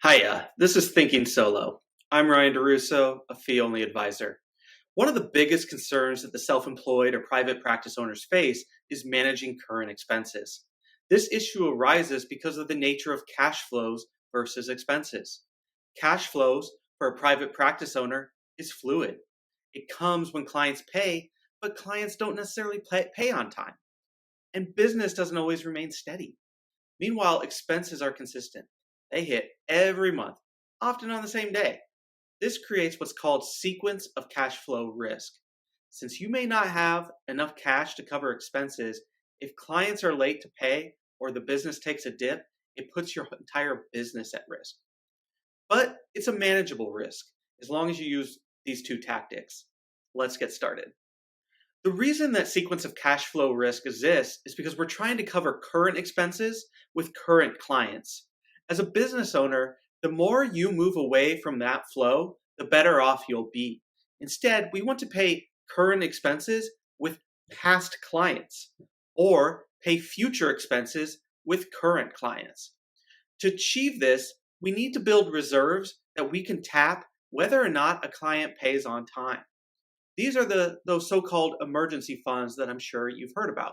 Hiya, this is Thinking Solo. I'm Ryan DeRusso, a fee-only advisor. One of the biggest concerns that the self-employed or private practice owners face is managing current expenses. This issue arises because of the nature of cash flows versus expenses. Cash flows for a private practice owner is fluid. It comes when clients pay, but clients don't necessarily pay on time. And business doesn't always remain steady. Meanwhile, expenses are consistent. They hit every month, often on the same day. This creates what's called sequence of cash flow risk. Since you may not have enough cash to cover expenses, if clients are late to pay or the business takes a dip, it puts your entire business at risk. But it's a manageable risk as long as you use these two tactics. Let's get started. The reason that sequence of cash flow risk exists is because we're trying to cover current expenses with current clients. As a business owner, the more you move away from that flow, the better off you'll be. Instead, we want to pay current expenses with past clients or pay future expenses with current clients. To achieve this, we need to build reserves that we can tap whether or not a client pays on time. These are those so-called emergency funds that I'm sure you've heard about.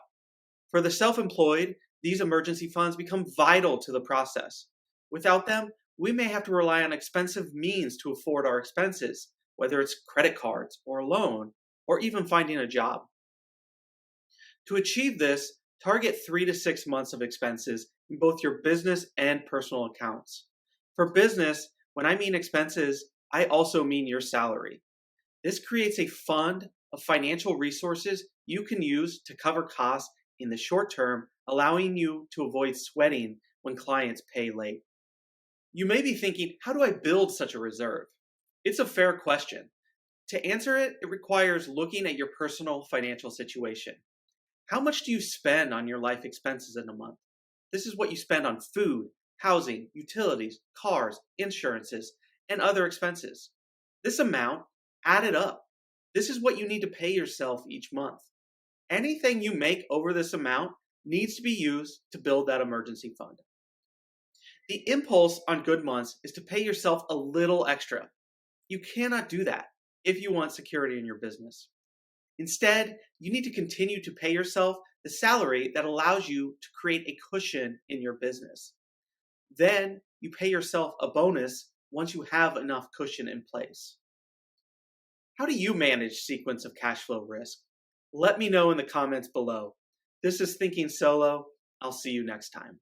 For the self-employed, these emergency funds become vital to the process. Without them, we may have to rely on expensive means to afford our expenses, whether it's credit cards or a loan, or even finding a job. To achieve this, target 3 to 6 months of expenses in both your business and personal accounts. For business, when I mean expenses, I also mean your salary. This creates a fund of financial resources you can use to cover costs in the short term, allowing you to avoid sweating when clients pay late. You may be thinking, how do I build such a reserve? It's a fair question. To answer it, it requires looking at your personal financial situation. How much do you spend on your life expenses in a month? This is what you spend on food, housing, utilities, cars, insurances, and other expenses. This amount, add it up. This is what you need to pay yourself each month. Anything you make over this amount needs to be used to build that emergency fund. The impulse on good months is to pay yourself a little extra. You cannot do that if you want security in your business. Instead, you need to continue to pay yourself the salary that allows you to create a cushion in your business. Then you pay yourself a bonus once you have enough cushion in place. How do you manage sequence of cash flow risk? Let me know in the comments below. This is Thinking Solo. I'll see you next time.